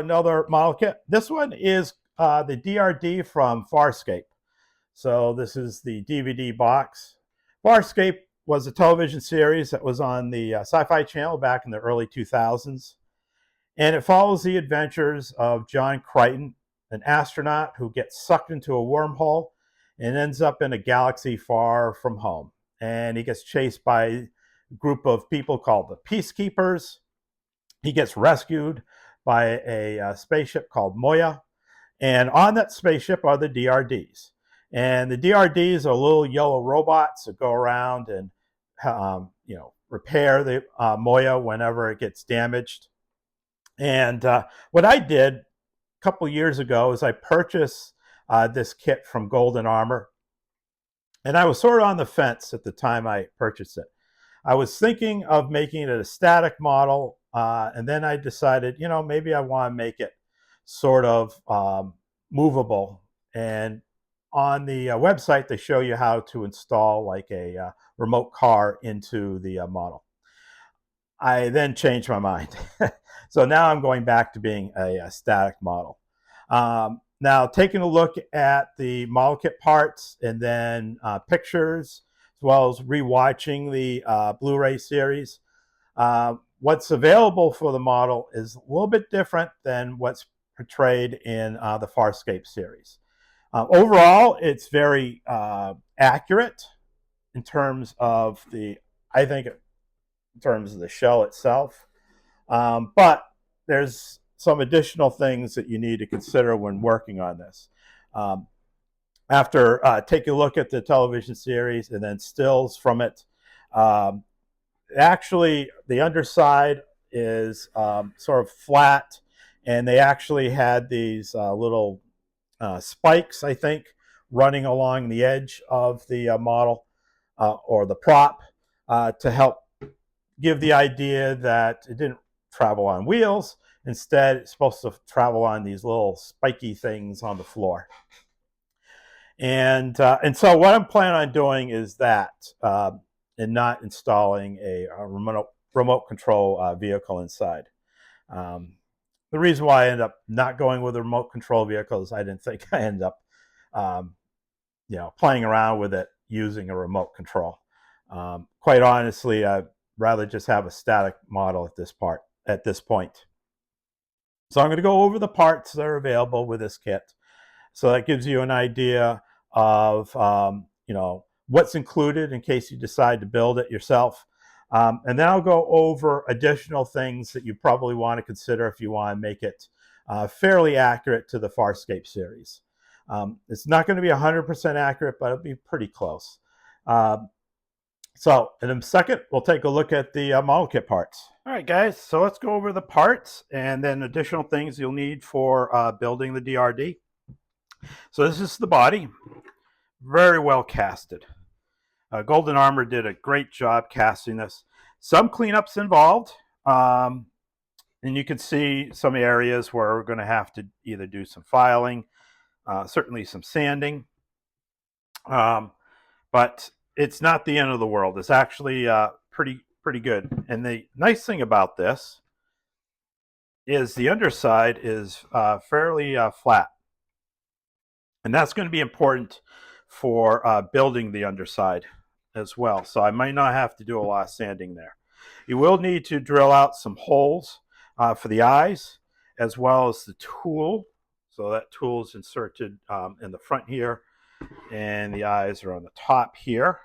another model kit. This one is the DRD from Farscape. So this is the DVD box. Farscape was a television series that was on the Sci-Fi Channel back in the early 2000s. And it follows the adventures of John Crichton, an astronaut who gets sucked into a wormhole and ends up in a galaxy far from home. And he gets chased by a group of people called the Peacekeepers. He gets rescued by a spaceship called Moya. And on that spaceship are the DRDs. And the DRDs are little yellow robots that go around and repair the Moya whenever it gets damaged. And what I did a couple years ago is I purchased this kit from Golden Armor. And I was sort of on the fence at the time I purchased it. I was thinking of making it a static model, and then I decided, maybe I want to make it sort of movable. And on the website, they show you how to install like a remote car into the model. I then changed my mind. So now I'm going back to being a static model. Now, taking a look at the model kit parts and then pictures, as well as rewatching the Blu-ray series, what's available for the model is a little bit different than what's portrayed in the Farscape series. Overall, it's very accurate in terms of in terms of the shell itself. But there's some additional things that you need to consider when working on this. After taking a look at the television series and then stills from it, actually the underside is sort of flat, and they actually had these little spikes, I think, running along the edge of the model or the prop to help give the idea that it didn't travel on wheels. Instead, it's supposed to travel on these little spiky things on the floor. And so what I'm planning on doing is that, and not installing a remote control vehicle inside. The reason why I ended up not going with a remote control vehicle is I didn't think I ended up, playing around with it using a remote control. Quite honestly, I'd rather just have a static model at this point. So I'm going to go over the parts that are available with this kit. So that gives you an idea of, what's included in case you decide to build it yourself. And then I'll go over additional things that you probably want to consider if you want to make it fairly accurate to the Farscape series. It's not going to be 100% accurate, but it'll be pretty close. So in a second, we'll take a look at the model kit parts. All right, guys, so let's go over the parts and then additional things you'll need for building the DRD. So this is the body, very well casted. Golden Armor did a great job casting this. Some cleanups involved, and you can see some areas where we're going to have to either do some filing, certainly some sanding, but it's not the end of the world. It's actually pretty good. And the nice thing about this is the underside is fairly flat. And that's going to be important for building the underside as well. So I might not have to do a lot of sanding there. You will need to drill out some holes for the eyes as well as the tool. So that tool is inserted in the front here, and the eyes are on the top here.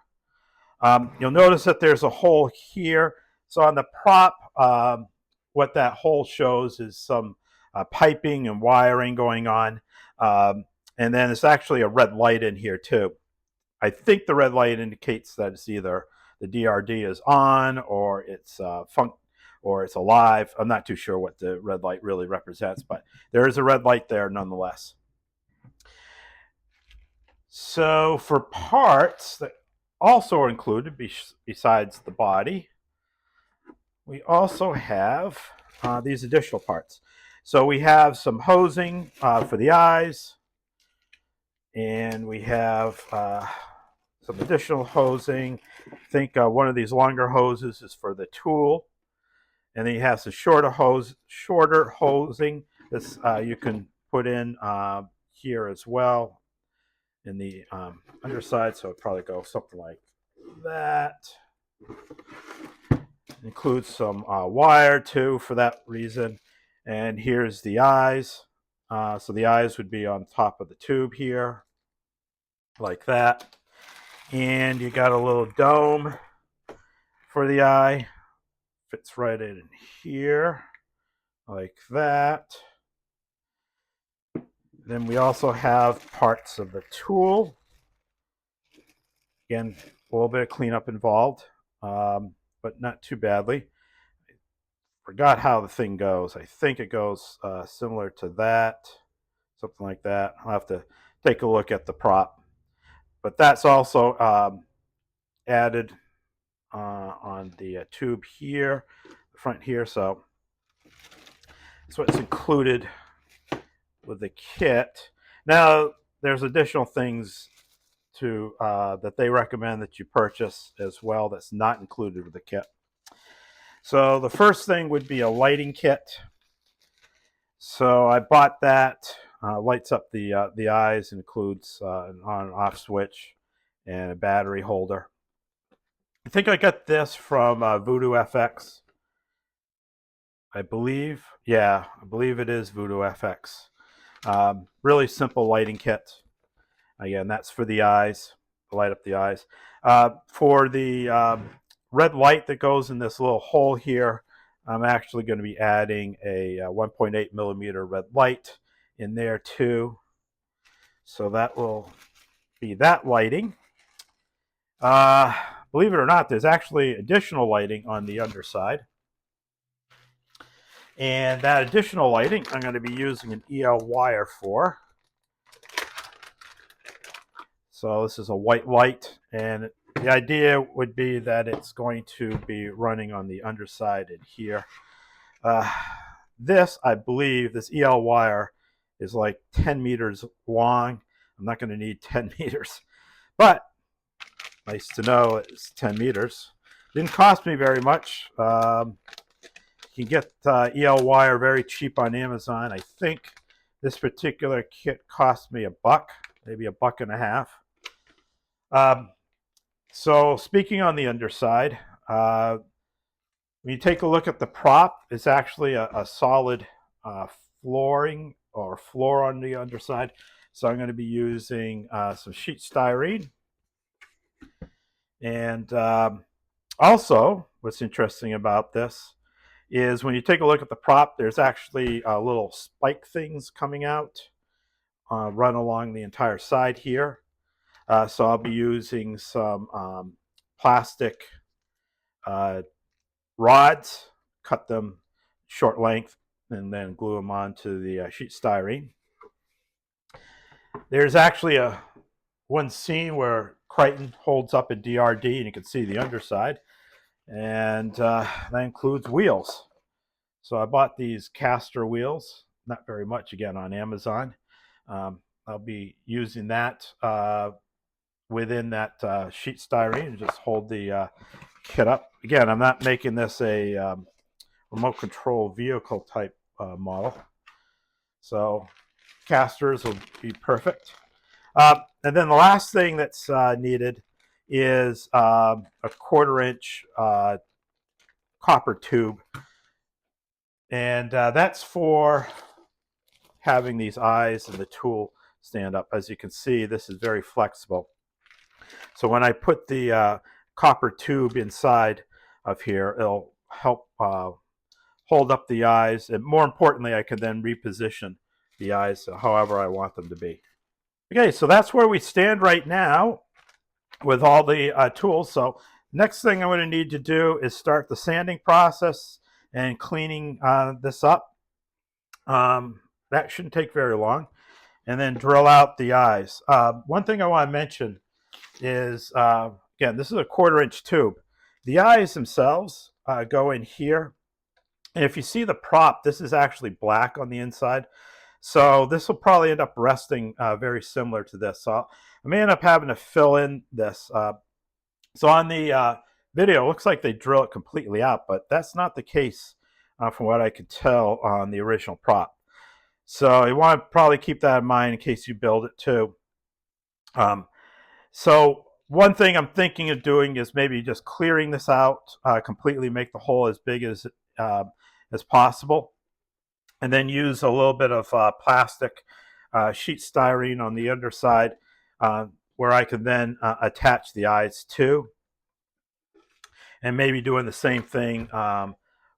You'll notice that there's a hole here. So on the prop, what that hole shows is some piping and wiring going on. And then there's actually a red light in here too. I think the red light indicates that it's either the DRD is on or it's alive. I'm not too sure what the red light really represents, but there is a red light there nonetheless. So for parts that also are included besides the body, we also have these additional parts. So we have some hosing for the eyes, and we have some additional hosing. I think one of these longer hoses is for the tool, and then you have some shorter hosing This you can put in here as well in the underside, so it'd probably go something like that. Includes some wire too for that reason. And here's the eyes. So the eyes would be on top of the tube here, like that. And you got a little dome for the eye. Fits right in here, like that. Then we also have parts of the tool. Again, a little bit of cleanup involved, but not too badly. Forgot how the thing goes. I think it goes similar to that, something like that. I'll have to take a look at the prop. But that's also added on the tube here, the front here. So that's what's included with the kit. Now, there's additional things to that they recommend that you purchase as well that's not included with the kit. So the first thing would be a lighting kit. So I bought that. Lights up the eyes and includes an on and off switch and a battery holder. I think I got this from Voodoo FX. I believe, yeah, I believe it is Voodoo FX. Really simple lighting kit. Again, that's for the eyes, light up the eyes. For the red light that goes in this little hole here, I'm actually going to be adding a 1.8 millimeter red light in there too. So that will be that lighting. Believe it or not, there's actually additional lighting on the underside. And that additional lighting, I'm going to be using an EL wire for. So this is a white light, and the idea would be that it's going to be running on the underside in here. This, I believe, this EL wire is like 10 meters long. I'm not going to need 10 meters, but nice to know it's 10 meters. Didn't cost me very much. You can get EL wire very cheap on Amazon. I think this particular kit cost me $1, maybe $1.50. So speaking on the underside, when you take a look at the prop, it's actually a solid flooring or floor on the underside. So I'm going to be using some sheet styrene. And also, what's interesting about this is when you take a look at the prop, there's actually little spike things coming out, run along the entire side here. So I'll be using some plastic rods, cut them short length, and then glue them onto the sheet styrene. There's actually one scene where Crichton holds up a DRD, and you can see the underside, and that includes wheels. So I bought these caster wheels, not very much, again, on Amazon. I'll be using that within that sheet styrene and just hold the kit up. Again, I'm not making this a remote control vehicle type model. So casters will be perfect. And then the last thing that's needed is a 1/4 inch copper tube. And that's for having these eyes and the tool stand up. As you can see, this is very flexible. So when I put the copper tube inside of here, it'll help hold up the eyes. And more importantly, I can then reposition the eyes however I want them to be. Okay, so that's where we stand right now with all the tools. So next thing I'm going to need to do is start the sanding process and cleaning this up. That shouldn't take very long. And then drill out the eyes. One thing I want to mention is, again, this is a 1/4 inch tube. The eyes themselves go in here. And if you see the prop, this is actually black on the inside. So this will probably end up resting very similar to this. So I may end up having to fill in this. So on the video, it looks like they drill it completely out, but that's not the case from what I could tell on the original prop. So you want to probably keep that in mind in case you build it too. Um, so one thing I'm thinking of doing is maybe just clearing this out completely, make the hole as big as possible, and then use a little bit of plastic sheet styrene on the underside, where I can then attach the eyes to, and maybe doing the same thing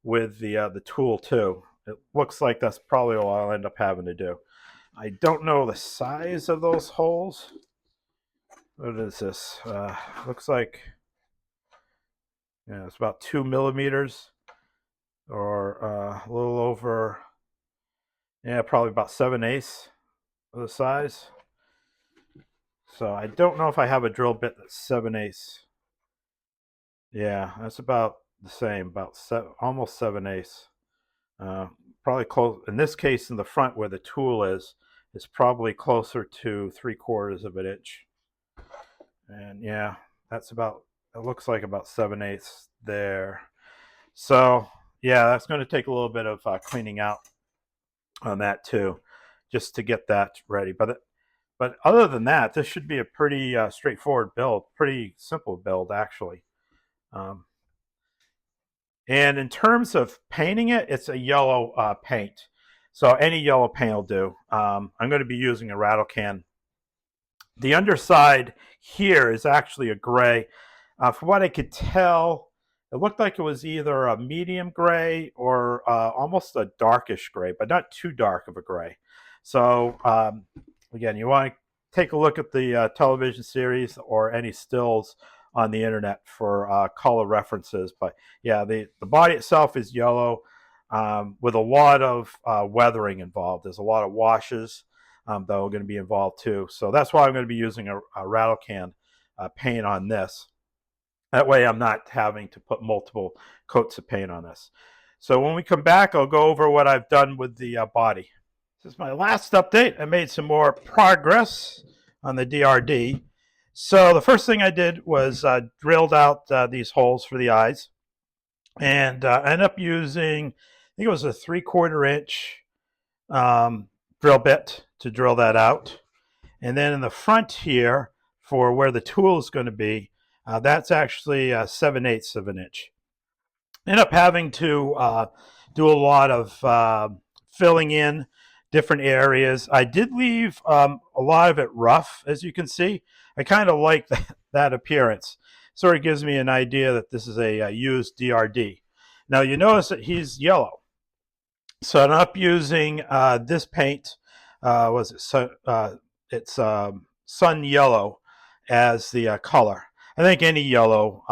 with the tool too. It looks like that's probably what I'll end up having to do. I don't know the size of those holes. What is this? Looks like, yeah, it's about 2 millimeters, or a little over, yeah, probably about 7/8 of the size. So I don't know if I have a drill bit that's 7/8. Yeah, that's about the same, about almost 7/8. Probably close. In this case, in the front where the tool is probably closer to 3/4 of an inch. And yeah, that's about. It looks like about 7/8 there. So yeah, that's going to take a little bit of cleaning out on that too, just to get that ready. But other than that, this should be a pretty straightforward build, pretty simple build actually. Um, and in terms of painting it, it's a yellow paint. So any yellow paint will do. I'm going to be using a rattle can. The underside here is actually a gray. From what I could tell, it looked like it was either a medium gray or almost a darkish gray, but not too dark of a gray. So again, you want to take a look at the television series or any stills on the internet for color references. But yeah, the body itself is yellow with a lot of weathering involved. There's a lot of washes that are going to be involved too. So that's why I'm going to be using a rattle can paint on this. That way I'm not having to put multiple coats of paint on this. So when we come back, I'll go over what I've done with the body. This is my last update. I made some more progress on the DRD. So the first thing I did was drilled out these holes for the eyes, and I ended up using, I think it was a 3/4 inch drill bit to drill that out. And then in the front here, for where the tool is going to be, that's actually 7/8 of an inch. End up having to do a lot of filling in different areas. I did leave a lot of it rough, as you can see. I kind of like that appearance. Sort of gives me an idea that this is a used DRD. Now you notice that he's yellow. So I'm up using this paint. It's sun yellow as the color. I think any yellow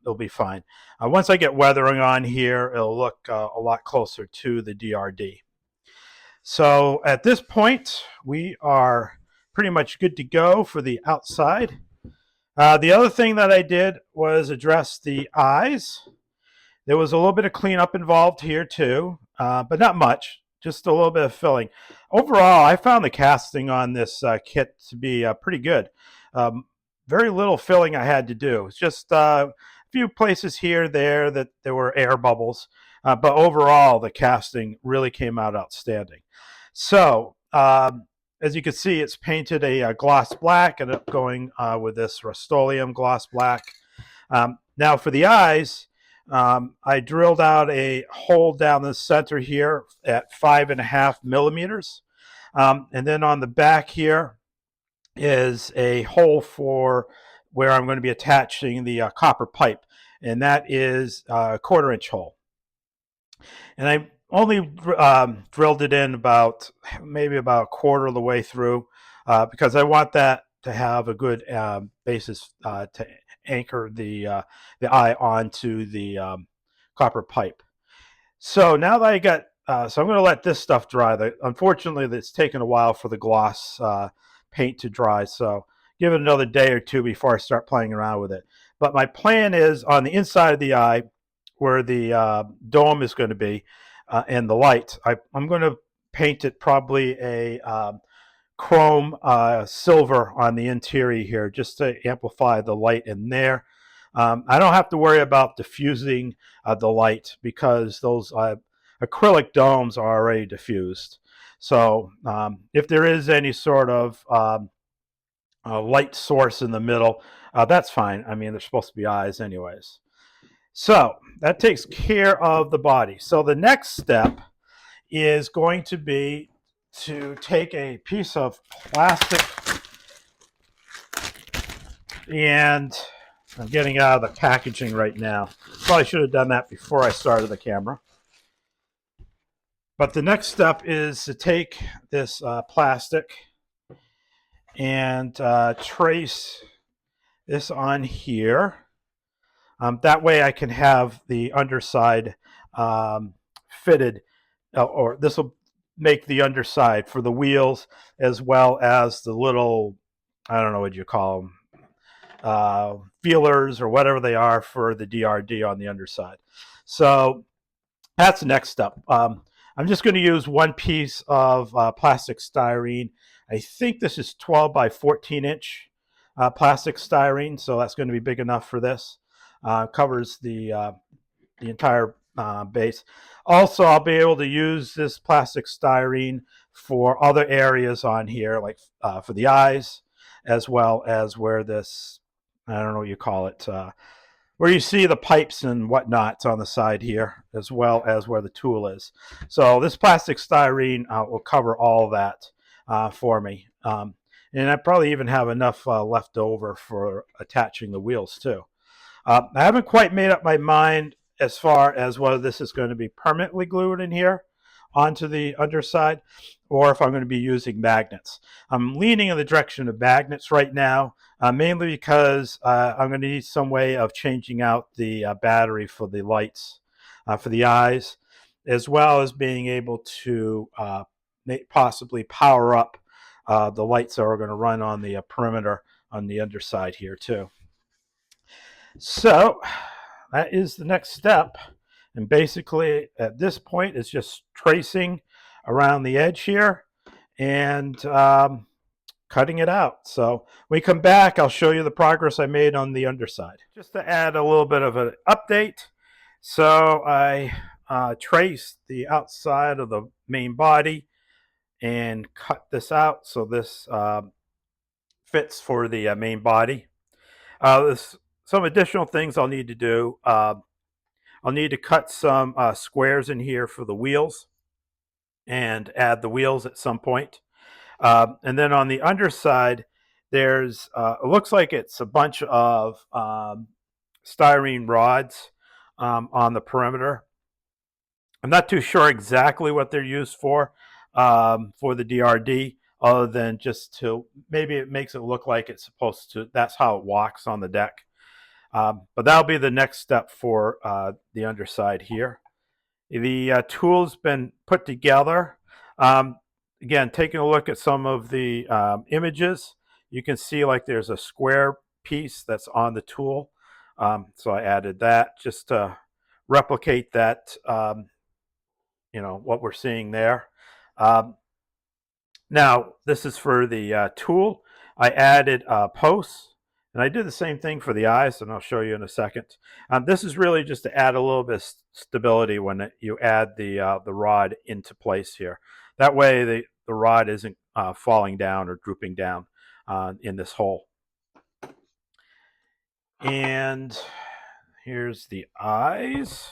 will be fine. Once I get weathering on here, it'll look a lot closer to the DRD. So at this point, we are pretty much good to go for the outside. The other thing that I did was address the eyes. There was a little bit of cleanup involved here too, but not much, just a little bit of filling. Overall, I found the casting on this kit to be pretty good. Very little filling I had to do. It's just a few places here, that there were air bubbles, but overall, the casting really came out outstanding. So, as you can see, it's painted a gloss black, and I'm going with this Rust-Oleum gloss black. Now for the eyes, I drilled out a hole down the center here at 5.5 millimeters. And then on the back here is a hole for where I'm going to be attaching the copper pipe. And that is a 1/4 inch hole. And I only drilled it in maybe about a quarter of the way through because I want that to have a good basis to anchor the eye onto the copper pipe. So now that I got, so I'm going to let this stuff dry. Unfortunately, it's taken a while for the gloss paint to dry, so give it another day or two before I start playing around with it. But my plan is on the inside of the eye, where the dome is going to be, and the light, I'm going to paint it probably a chrome silver on the interior here, just to amplify the light in there. I don't have to worry about diffusing the light because those acrylic domes are already diffused. So if there is any sort of light source in the middle, that's fine. I mean, they're supposed to be eyes anyways. So that takes care of the body. So the next step is going to be to take a piece of plastic, and I'm getting out of the packaging right now. Probably should have done that before I started the camera. But the next step is to take this plastic and trace this on here. That way I can have the underside fitted, or this will make the underside for the wheels, as well as the little, I don't know what you call them, feelers or whatever they are for the DRD on the underside. So that's the next step. I'm just going to use one piece of plastic styrene. I think this is 12 by 14 inch plastic styrene, so that's going to be big enough for this. Covers the entire base. Also, I'll be able to use this plastic styrene for other areas on here, like for the eyes, as well as where this, I don't know what you call it, where you see the pipes and whatnots on the side here, as well as where the tool is. So this plastic styrene will cover all that for me. And I probably even have enough left over for attaching the wheels too. I haven't quite made up my mind as far as whether this is going to be permanently glued in here onto the underside, or if I'm going to be using magnets. I'm leaning in the direction of magnets right now, mainly because I'm going to need some way of changing out the battery for the lights for the eyes, as well as being able to possibly power up the lights that are going to run on the perimeter on the underside here too. So that is the next step. And basically at this point, it's just tracing around the edge here and cutting it out. So when we come back, I'll show you the progress I made on the underside. Just to add a little bit of an update. So I traced the outside of the main body and cut this out. So this fits for the main body. There's some additional things I'll need to do. I'll need to cut some squares in here for the wheels and add the wheels at some point. And then on the underside, there's, it looks like it's a bunch of styrene rods on the perimeter. I'm not too sure exactly what they're used for the DRD, other than just to, maybe it makes it look like it's supposed to, that's how it walks on the deck. But that'll be the next step for the underside here. The tool's been put together. Again, taking a look at some of the images, you can see like there's a square piece that's on the tool. So I added that just to replicate that, you know, what we're seeing there. Now, this is for the tool. I added posts, and I did the same thing for the eyes, and I'll show you in a second. This is really just to add a little bit of stability when you add the rod into place here. That way the rod isn't falling down or drooping down in this hole. And here's the eyes.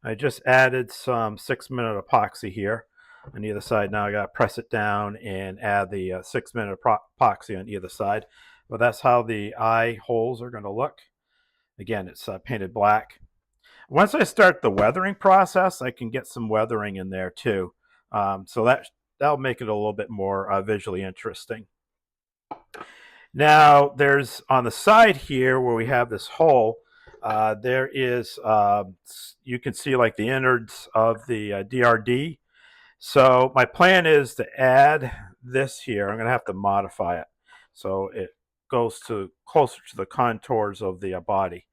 I just added some 6-minute epoxy here on either side. Now I got to press it down and add the 6-minute epoxy on either side. But that's how the eye holes are going to look. Again, it's painted black. Once I start the weathering process, I can get some weathering in there too. So that'll make it a little bit more visually interesting. Now, there's on the side here where we have this hole, there is, you can see like the innards of the DRD. So my plan is to add this here. I'm going to have to modify it so it goes to closer to the contours of the body.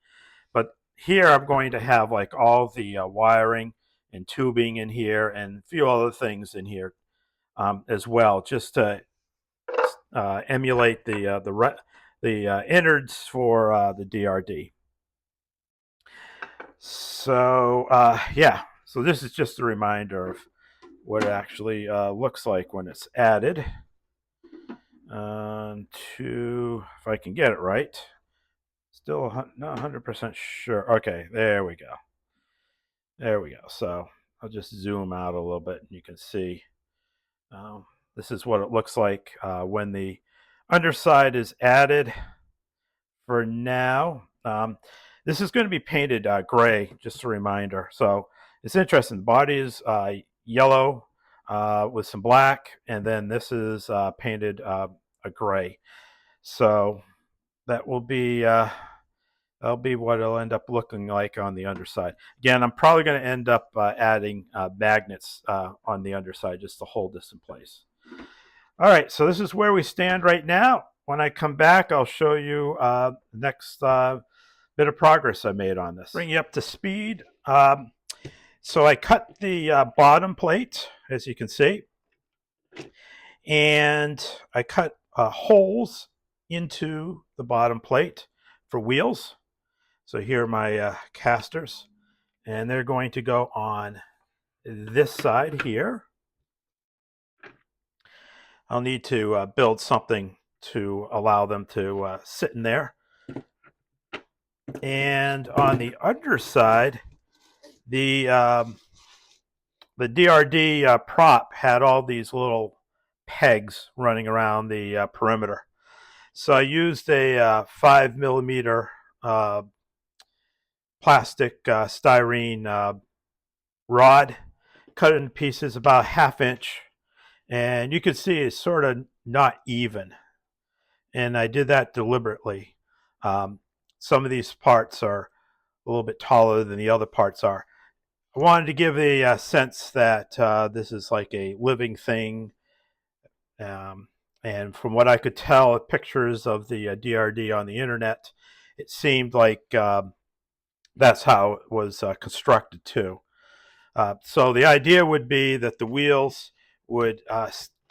But here I'm going to have like all the wiring and tubing in here and a few other things in here as well, just to emulate the innards for the DRD. So yeah, so this is just a reminder of what it actually looks like when it's added. To, if I can get it right, still not 100% sure. Okay, there we go. There we go. So I'll just zoom out a little bit and you can see this is what it looks like when the underside is added for now. This is going to be painted gray, just a reminder. So it's interesting. The body is yellow with some black, and then this is painted a gray. So that will be that'll be what it'll end up looking like on the underside. Again, I'm probably going to end up adding magnets on the underside just to hold this in place. All right, so this is where we stand right now. When I come back, I'll show you the next bit of progress I made on this. Bring you up to speed. So I cut the bottom plate, as you can see, and I cut holes into the bottom plate for wheels. So here are my casters, and they're going to go on this side here. I'll need to build something to allow them to sit in there. And on the underside, the DRD prop had all these little pegs running around the perimeter. So I used a 5mm plastic styrene rod, cut it in pieces about 1/2 inch, and you can see it's sort of not even. And I did that deliberately. Some of these parts are a little bit taller than the other parts are. I wanted to give a sense that this is like a living thing. And from what I could tell, pictures of the DRD on the internet, it seemed like that's how it was constructed too. So the idea would be that the wheels would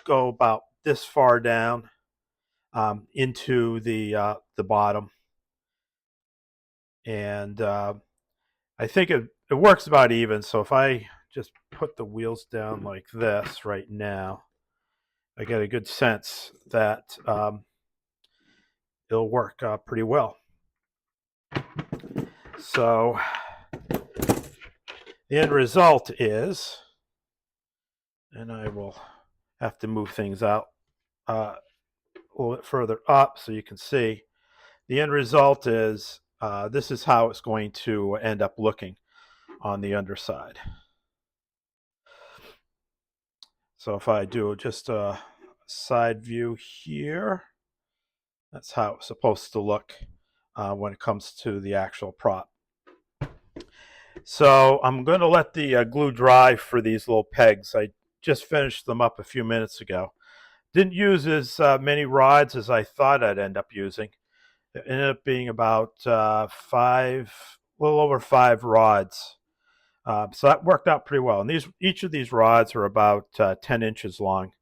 go about this far down into the bottom, and I think it works about even. So if I just put the wheels down like this right now, I get a good sense that it'll work pretty well. So the end result is, and I will have to move things out a little bit further up so you can see, the end result is this is how it's going to end up looking on the underside. So if I do just a side view here, that's how it's supposed to look when it comes to the actual prop. So I'm going to let the glue dry for these little pegs. I just finished them up a few minutes ago. Didn't use as many rods as I thought I'd end up using. It ended up being about a little over 5 rods. So that worked out pretty well. And each of these rods are about 10 inches long.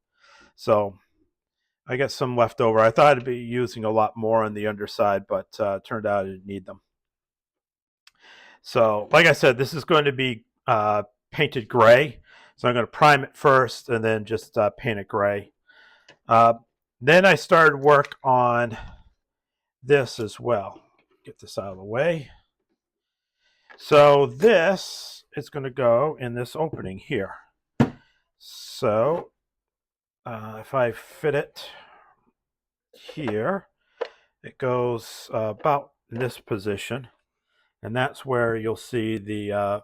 So I got some left over. I thought I'd be using a lot more on the underside, but turned out I didn't need them. So like I said, this is going to be painted gray. So I'm going to prime it first and then just paint it gray. Then I started work on this as well. Get this out of the way. So this is going to go in this opening here. So if I fit it here, it goes about in this position, and that's where you'll see the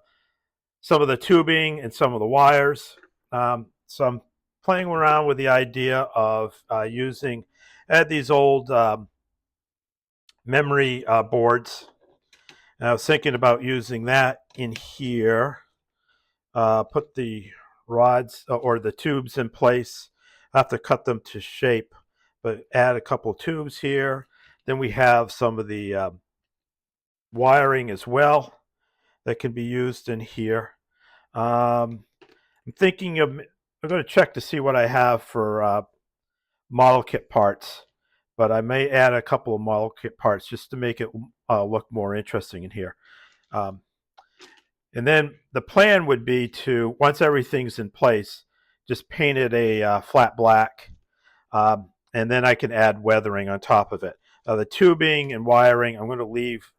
some of the tubing and some of the wires. So I'm playing around with the idea of using, I had these old memory boards, and I was thinking about using that in here. Put the rods or the tubes in place. I have to cut them to shape, but add a couple of tubes here. Then we have some of the wiring as well that can be used in here. I'm thinking of, I'm going to check to see what I have for model kit parts, but I may add a couple of model kit parts just to make it look more interesting in here. And then the plan would be to, once everything's in place, just paint it a flat black, and then I can add weathering on top of it. The tubing and wiring, I'm going to leave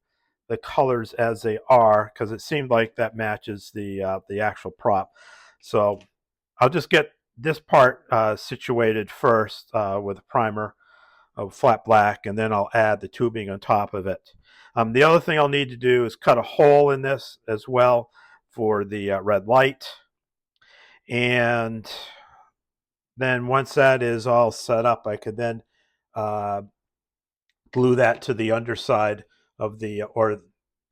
the colors as they are because it seemed like that matches the actual prop. So I'll just get this part situated first with a primer of flat black, and then I'll add the tubing on top of it. The other thing I'll need to do is cut a hole in this as well for the red light. And then once that is all set up, I could then uh, glue that to the underside of the,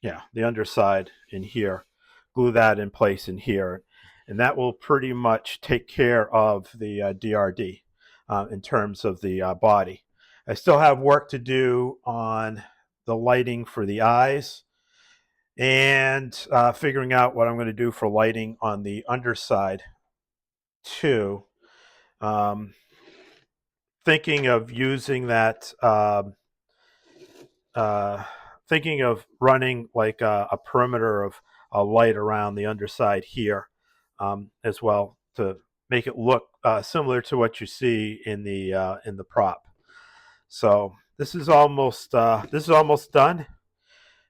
the underside in here. Glue that in place in here. And that will pretty much take care of the DRD in terms of the body. I still have work to do on the lighting for the eyes and figuring out what I'm going to do for lighting on the underside too. Thinking of using that, thinking of running like a perimeter of a light around the underside here as well to make it look similar to what you see in the prop. So this is almost done.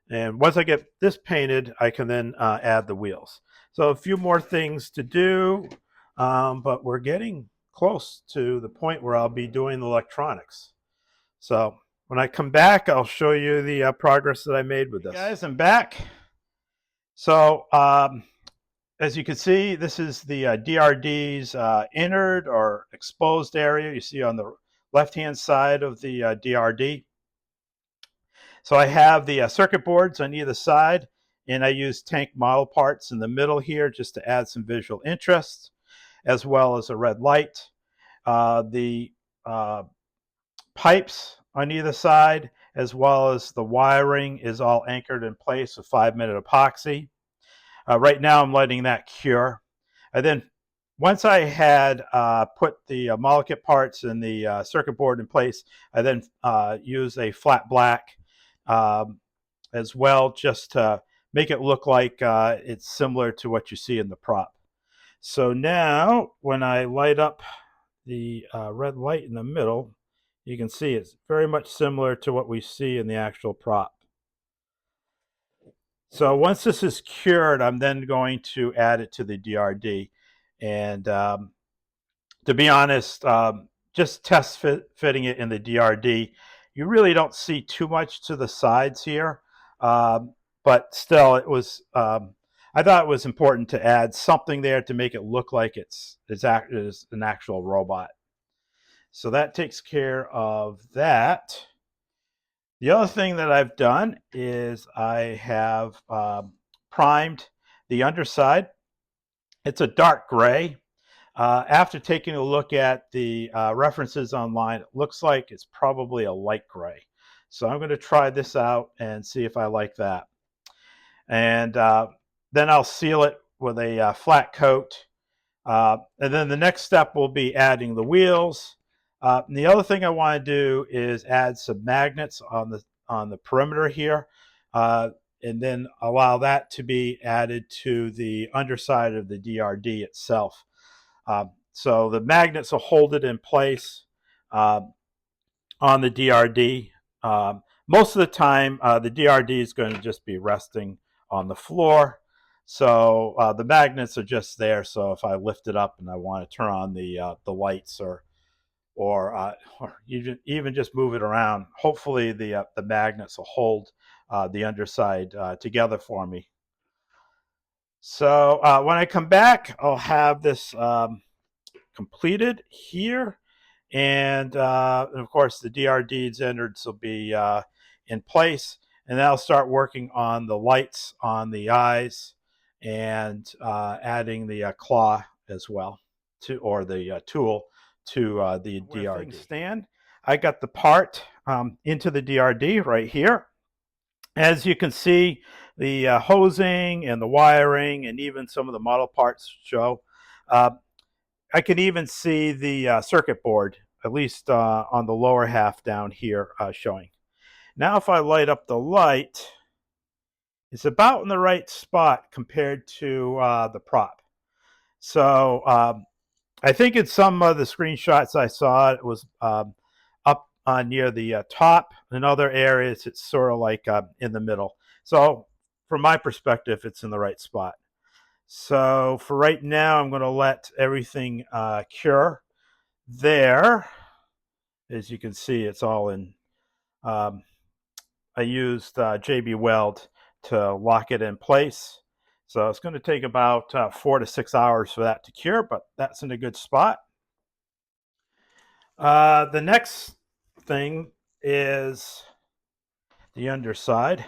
And once I get this painted, I can then add the wheels. So a few more things to do, but we're getting close to the point where I'll be doing the electronics. So when I come back, I'll show you the progress that I made with this. Hey guys, I'm back. So as you can see, this is the DRD's innard or exposed area. You see on the left-hand side of the DRD. So I have the circuit boards on either side, and I use tank model parts in the middle here just to add some visual interest, as well as a red light. The pipes on either side, as well as the wiring, is all anchored in place with 5-minute epoxy. Right now I'm letting that cure. And then once I had put the model kit parts and the circuit board in place, I then used a flat black as well, just to make it look like it's similar to what you see in the prop. So now when I light up the red light in the middle, you can see it's very much similar to what we see in the actual prop. So once this is cured, I'm then going to add it to the DRD. And to be honest, just test fitting it in the DRD, you really don't see too much to the sides here. But still, it was, I thought it was important to add something there to make it look like it's an actual robot. So that takes care of that. The other thing that I've done is I have primed the underside. It's a dark gray. After taking a look at the references online, it looks like it's probably a light gray. So I'm going to try this out and see if I like that. And then I'll seal it with a flat coat. And then the next step will be adding the wheels. And the other thing I want to do is add some magnets on the perimeter here, and then allow that to be added to the underside of the DRD itself. So the magnets will hold it in place on the DRD. Most of the time, the DRD is going to just be resting on the floor. So the magnets are just there. So if I lift it up and I want to turn on the lights or even just move it around, hopefully the magnets will hold the underside together for me. So when I come back, I'll have this completed here, and of course the DRD's innards will be in place, and then I'll start working on the lights on the eyes and adding the claw as well, or the tool to the DRD stand. I got the part into the DRD right here. As you can see, the hosing and the wiring and even some of the model parts show. I can even see the circuit board, at least on the lower half down here, showing. Now if I light up the light, it's about in the right spot compared to the prop. So I think in some of the screenshots I saw, it was up near the top. In other areas, it's sort of like in the middle. So from my perspective, it's in the right spot. So for right now, I'm going to let everything cure there. As you can see, it's all in. Um, I used JB Weld to lock it in place. So it's going to take about 4 to 6 hours for that to cure, but that's in a good spot. The next thing is the underside.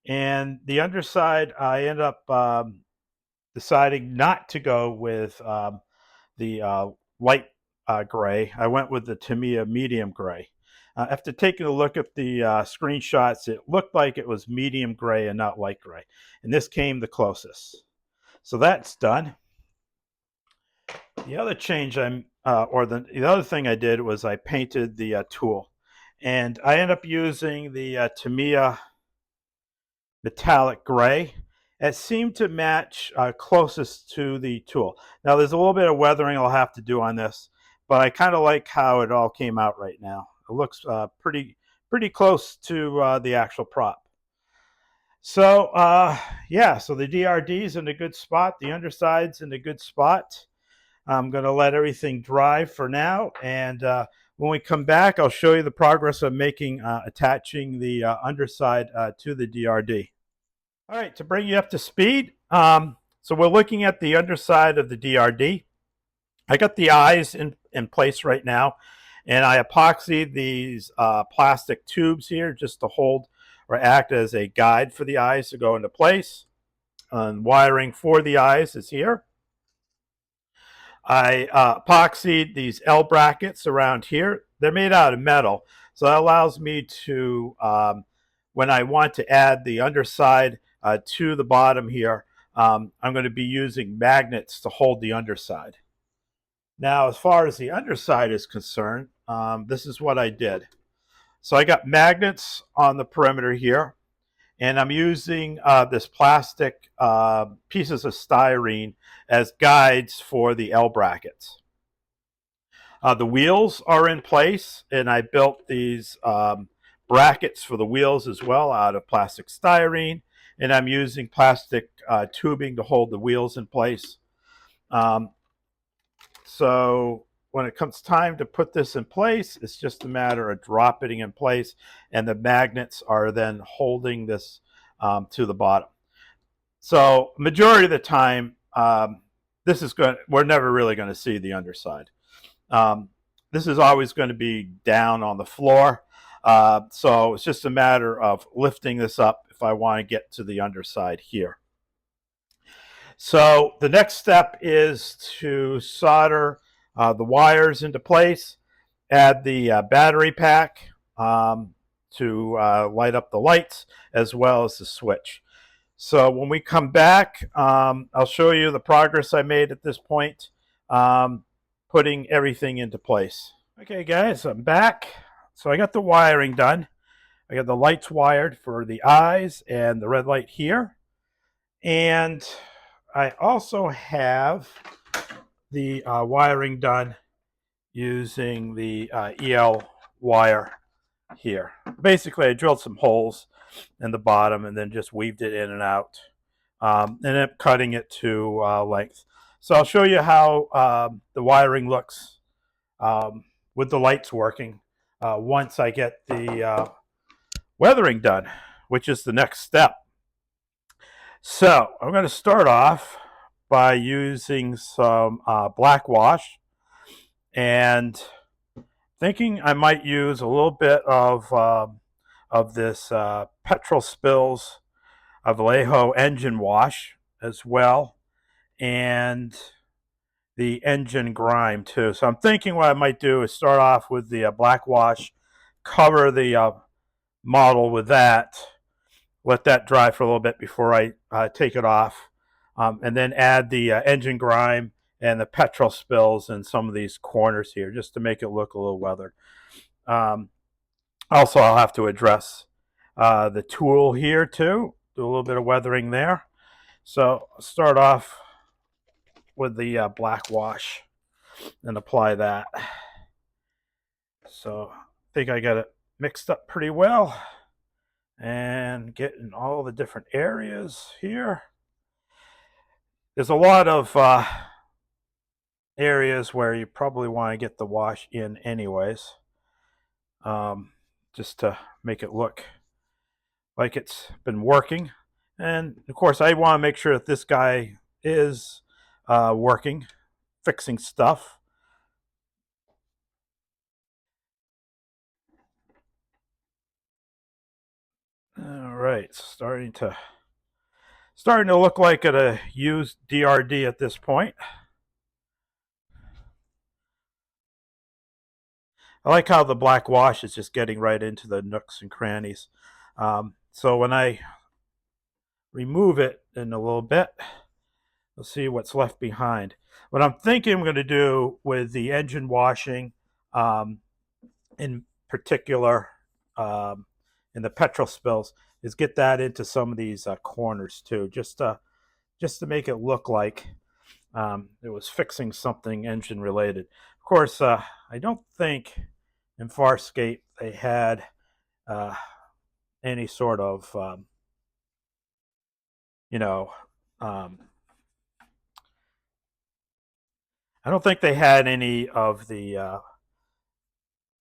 And the underside, I end up deciding not to go with the light gray. I went with the Tamiya medium gray. After taking a look at the screenshots, it looked like it was medium gray and not light gray. And this came the closest. So that's done. The other change the other thing I did was I painted the tool. And I ended up using the Tamiya metallic gray. It seemed to match closest to the tool. Now there's a little bit of weathering I'll have to do on this, but I kind of like how it all came out right now. It looks pretty close to the actual prop. So yeah, so the DRD's in a good spot. The underside's in a good spot. I'm going to let everything dry for now, and when we come back, I'll show you the progress of making attaching the underside to the DRD. All right, to bring you up to speed, so we're looking at the underside of the DRD. I got the eyes in place right now, and I epoxied these plastic tubes here just to hold or act as a guide for the eyes to go into place. Wiring for the eyes is here. I epoxied these L brackets around here. They're made out of metal, so that allows me to, when I want to add the underside to the bottom here, I'm going to be using magnets to hold the underside. Now, as far as the underside is concerned, this is what I did. So I got magnets on the perimeter here, and I'm using this plastic pieces of styrene as guides for the L brackets. The wheels are in place, and I built these brackets for the wheels as well out of plastic styrene, and I'm using plastic tubing to hold the wheels in place. So when it comes time to put this in place, it's just a matter of dropping it in place, and the magnets are then holding this to the bottom. So majority of the time, we're never really going to see the underside. This is always going to be down on the floor. So it's just a matter of lifting this up if I want to get to the underside here. So the next step is to solder the wires into place, add the battery pack to light up the lights, as well as the switch. So when we come back, I'll show you the progress I made at this point, putting everything into place. Okay, guys, I'm back. So I got the wiring done. I got the lights wired for the eyes and the red light here. And I also have the wiring done using the EL wire here. Basically, I drilled some holes in the bottom and then just weaved it in and out, and then cutting it to length. So I'll show you how the wiring looks with the lights working once I get the weathering done, which is the next step. So I'm going to start off by using some black wash, and thinking I might use a little bit of this Petrol Spills Vallejo engine wash as well, and the engine grime too. So I'm thinking what I might do is start off with the black wash, cover the model with that, let that dry for a little bit before I take it off, and then add the engine grime and the petrol spills in some of these corners here just to make it look a little weathered. Also, I'll have to address the tool here too, do a little bit of weathering there. So I'll start off with the black wash. and apply that. So I think I got it mixed up pretty well, and getting all the different areas here. There's a lot of areas where you probably want to get the wash in anyways, just to make it look like it's been working. And of course, I want to make sure that this guy is working, fixing stuff. All right, starting to look like a used DRD at this point. I like how the black wash is just getting right into the nooks and crannies. So when I remove it in a little bit, we'll see what's left behind. What I'm thinking I'm going to do with the engine washing, in particular, in the petrol spills, is get that into some of these corners too, just to make it look like it was fixing something engine related. Of course, I don't think in Farscape they had any sort of you know I don't think they had any of the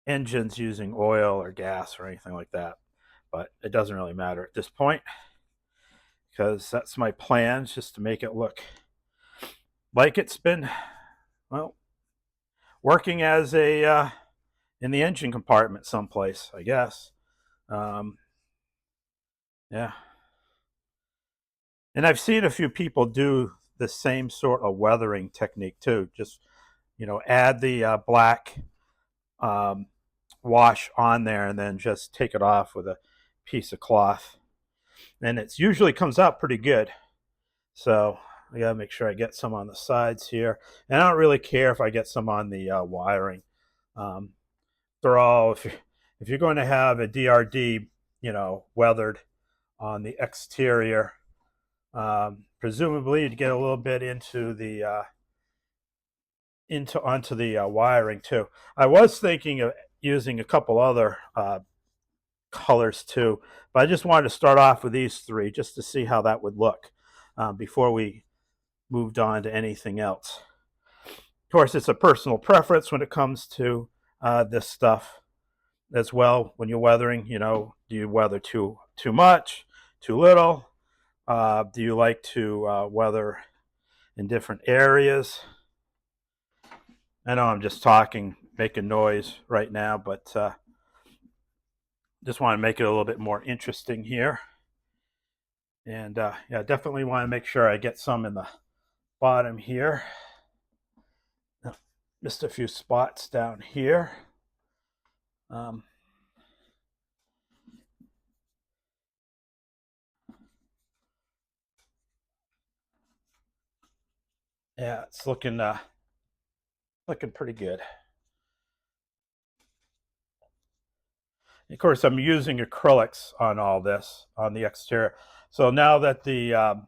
engines using oil or gas or anything like that, but it doesn't really matter at this point, because that's my plan, just to make it look like it's been, well, working as a in the engine compartment someplace, I guess. Yeah, and I've seen a few people do the same sort of weathering technique too. Just, add the black um, wash on there, and then just take it off with a piece of cloth, and it usually comes out pretty good. So I gotta make sure I get some on the sides here, and I don't really care if I get some on the wiring. Um, they're all, if you're going to have a DRD, weathered on the exterior, presumably you'd get a little bit into the onto the wiring too. I was thinking of using a couple other colors too, but I just wanted to start off with these three just to see how that would look before we moved on to anything else. Of course, it's a personal preference when it comes to this stuff as well. When you're weathering, do you weather too much, too little? Do you like to weather in different areas? I know I'm just talking, making noise right now, but just want to make it a little bit more interesting here. And yeah, definitely want to make sure I get some in the bottom here. Missed a few spots down here. Yeah, it's looking pretty good. Of course, I'm using acrylics on all this on the exterior. So now that the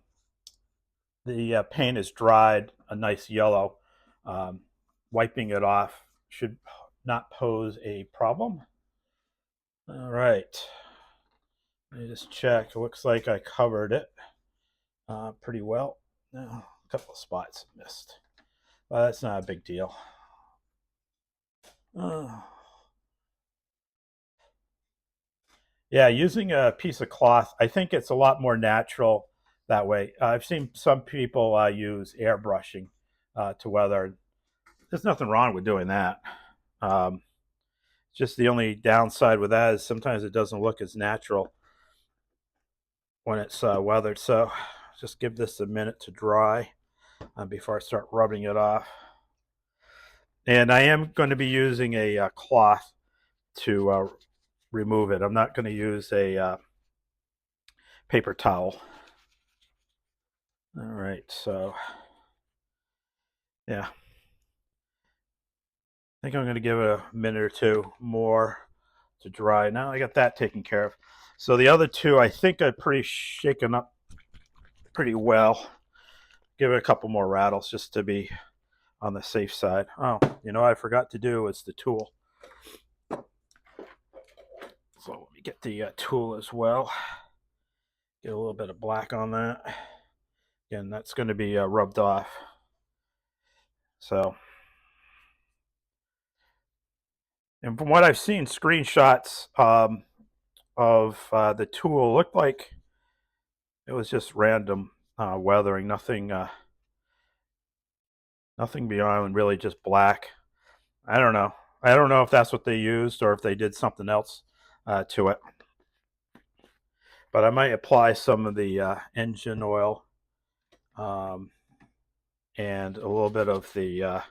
paint is dried, a nice yellow, wiping it off should not pose a problem. All right, let me just check. It looks like I covered it pretty well. No, a couple of spots missed, but that's not a big deal. Yeah, using a piece of cloth, I think it's a lot more natural that way. I've seen some people use airbrushing to weather. There's nothing wrong with doing that. Um, just the only downside with that is sometimes it doesn't look as natural when it's weathered. So just give this a minute to dry before I start rubbing it off. And I am going to be using a cloth to remove it. I'm not going to use a paper towel. All right, so yeah, I think I'm going to give it a minute or two more to dry. Now I got that taken care of. So the other two, I think I pretty shaken up pretty well. Give it a couple more rattles just to be on the safe side. Oh, you know what I forgot to do is the tool. So let me get the tool as well. Get a little bit of black on that. Again, that's going to be rubbed off. So, and from what I've seen, screenshots of the tool looked like it was just random weathering, nothing beyond really just black. I don't know. I don't know if that's what they used or if they did something else to it. But I might apply some of the engine oil and a little bit of the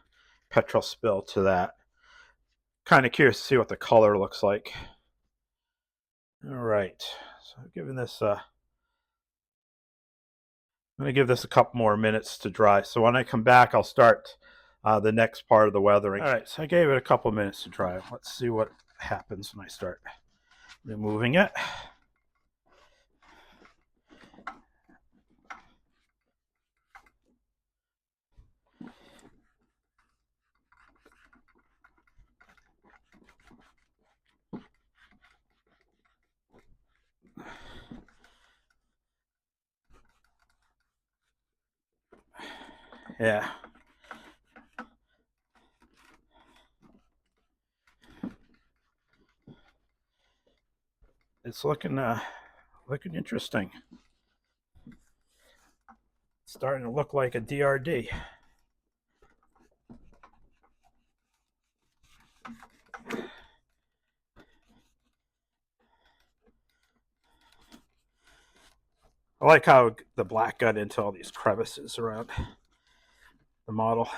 petrol spill to that. Kind of curious to see what the color looks like. All right, so giving this I'm going to give this a couple more minutes to dry. So when I come back, I'll start the next part of the weathering. All right, so I gave it a couple minutes to dry. Let's see what happens when I start removing it. Yeah. It's looking interesting. It's starting to look like a DRD. I like how the black got into all these crevices around the model.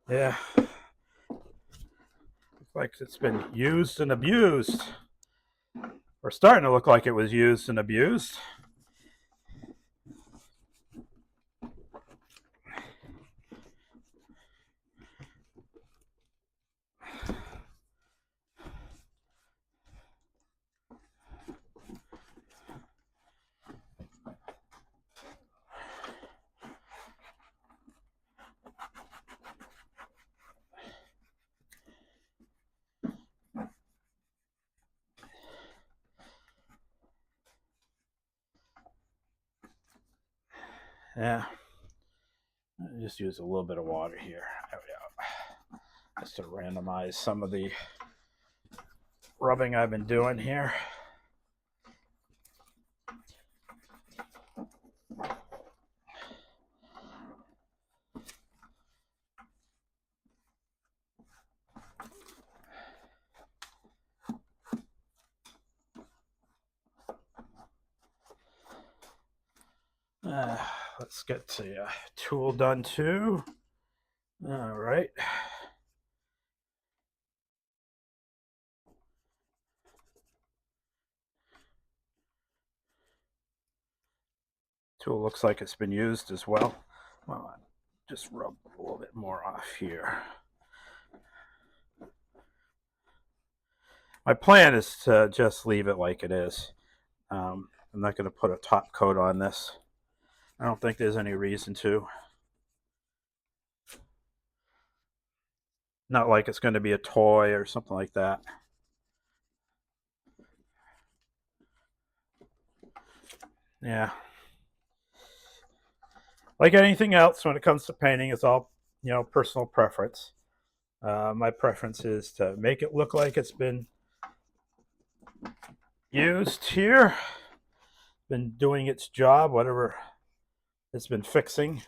Yeah. Looks like it's been used and abused. Or starting to look like it was used and abused. Yeah. I just use a little bit of water here. There we go. Just to randomize some of the rubbing I've been doing here. Let's get the tool done too. All right. Tool looks like it's been used as well. Well, just rub a little bit more off here. My plan is to just leave it like it is. I'm not going to put a top coat on this. I don't think there's any reason to. Not like it's going to be a toy or something like that. Yeah. Like anything else, when it comes to painting, it's all, personal preference. My preference is to make it look like it's been used here, been doing its job, whatever it's been fixing.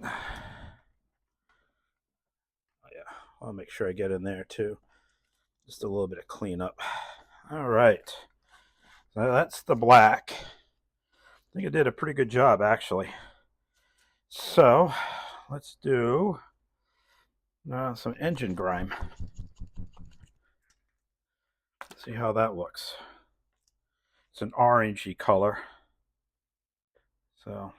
Oh, yeah, I'll make sure I get in there too. Just a little bit of cleanup. All right. So that's the black. I think I did a pretty good job, actually. So let's do some engine grime. See how that looks. It's an orangey color. So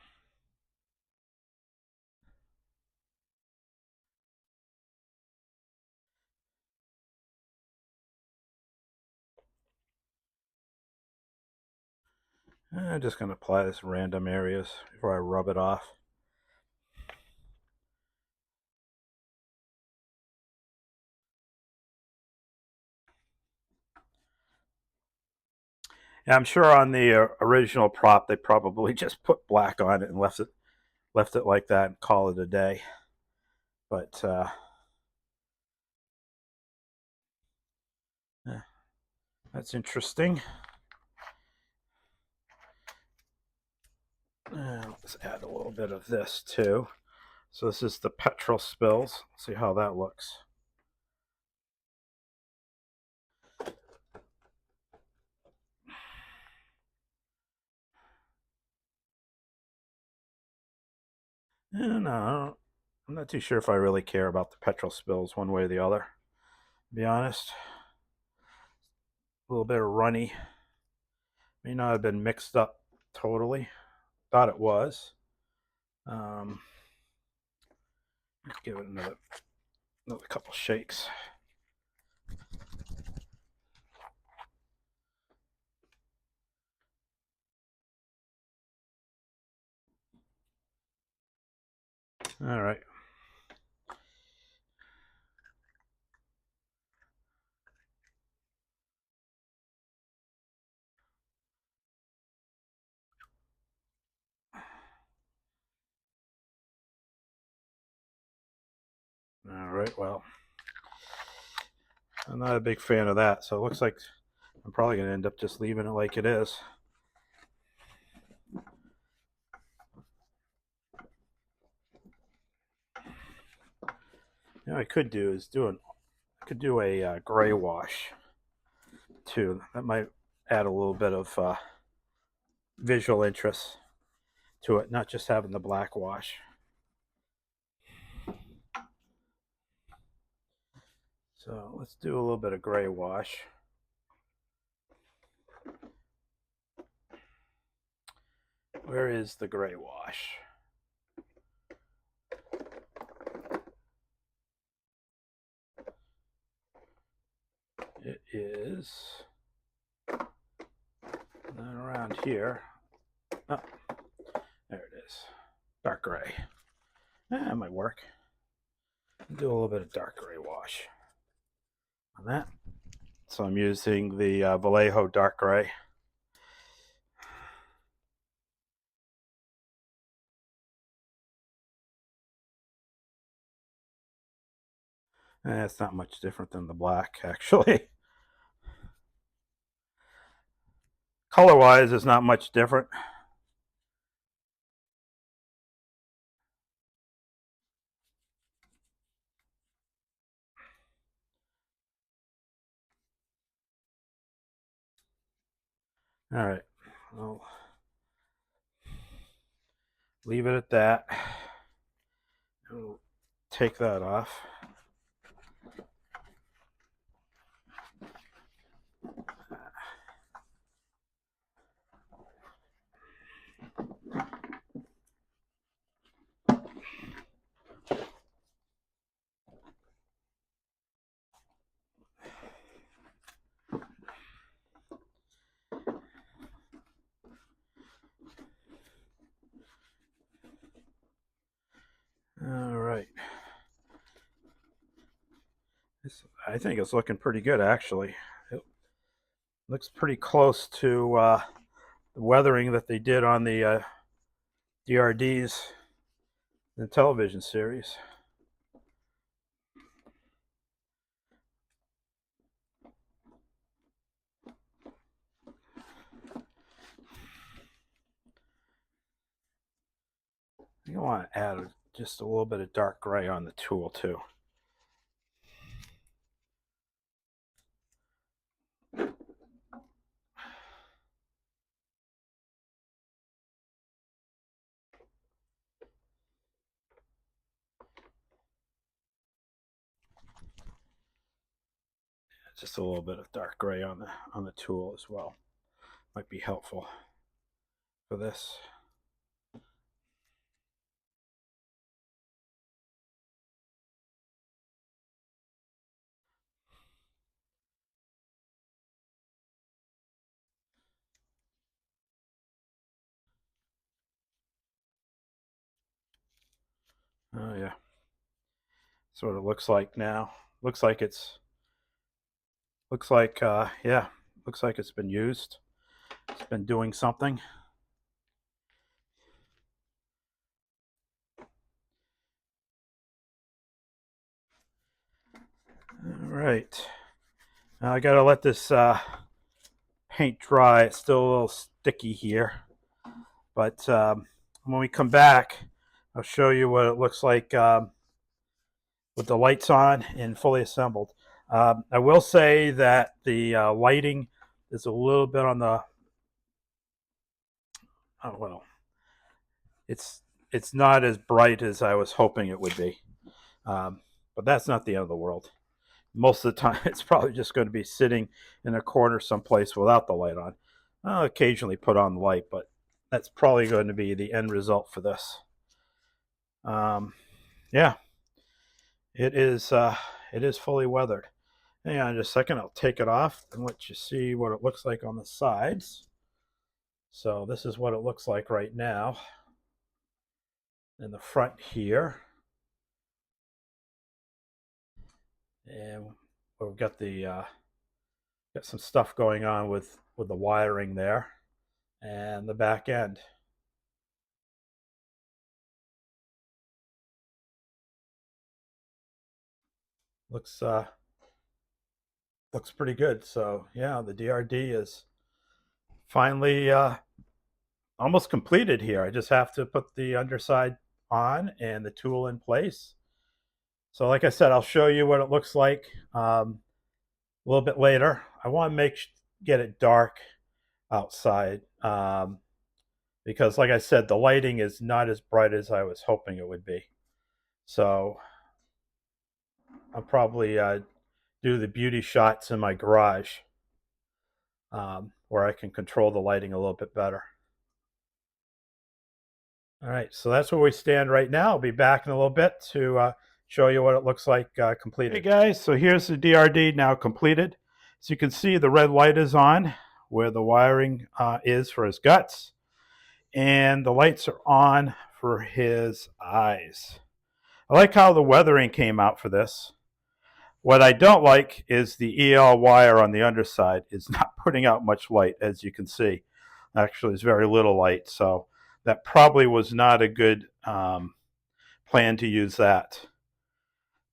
I'm just going to apply this in random areas before I rub it off. And I'm sure on the original prop they probably just put black on it and left it like that and call it a day. But that's interesting. Let's add a little bit of this too. So this is the petrol spills. Let's see how that looks. No, I'm not too sure if I really care about the petrol spills one way or the other, to be honest. A little bit of runny. May not have been mixed up totally. Thought it was. Give it another couple shakes. All right. All right, well, I'm not a big fan of that, so it looks like I'm probably going to end up just leaving it like it is. You know, I could do a gray wash too. That might add a little bit of visual interest to it, not just having the black wash. So let's do a little bit of gray wash. Where is the gray wash? It is not around here. Oh, there it is. Dark gray. That might work. Do a little bit of dark gray wash on that. So I'm using the Vallejo dark gray. It's not much different than the black, actually. Color-wise, it's not much different. All right, well, leave it at that. We'll take that off. All right. I think it's looking pretty good, actually. It looks pretty close to the weathering that they did on the DRDs in the television series. You want to add just a little bit of dark gray on the tool too. just a little bit of dark gray on the tool as well. Might be helpful for this. Oh yeah, that's what it looks like now. Looks like yeah, looks like it's been used. It's been doing something. All right, now I gotta let this paint dry. It's still a little sticky here, but when we come back, I'll show you what it looks like with the lights on and fully assembled. I will say that the lighting is a little bit on the well, it's not as bright as I was hoping it would be, but that's not the end of the world. Most of the time, it's probably just going to be sitting in a corner someplace without the light on. I'll occasionally put on the light, but that's probably going to be the end result for this. Yeah, it is fully weathered. Hang on just a second, I'll take it off and let you see what it looks like on the sides. So this is what it looks like right now in the front here. And we've got got some stuff going on with the wiring there and the back end. Looks pretty good. So yeah, the DRD is finally almost completed here. I just have to put the underside on and the tool in place. So like I said, I'll show you what it looks like a little bit later. I want to get it dark outside because like I said, the lighting is not as bright as I was hoping it would be. So I'll probably do the beauty shots in my garage where I can control the lighting a little bit better. All right, so that's where we stand right now. I'll be back in a little bit to show you what it looks like completed. Hey guys, so here's the DRD now completed. So you can see the red light is on where the wiring is for his guts, and the lights are on for his eyes. I like how the weathering came out for this. What I don't like is the EL wire on the underside is not putting out much light, as you can see. Actually, it's very little light, so that probably was not a good plan to use that.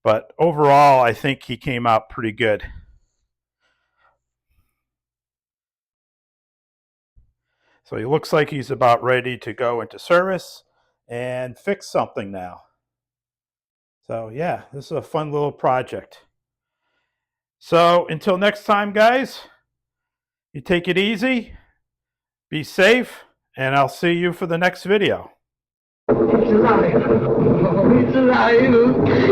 But overall, I think he came out pretty good. So he looks like he's about ready to go into service and fix something now. So yeah, this is a fun little project. So until next time, guys, you take it easy, be safe, and I'll see you for the next video. It's alive! Oh, it's alive!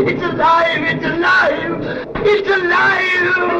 It's alive! It's alive! It's alive!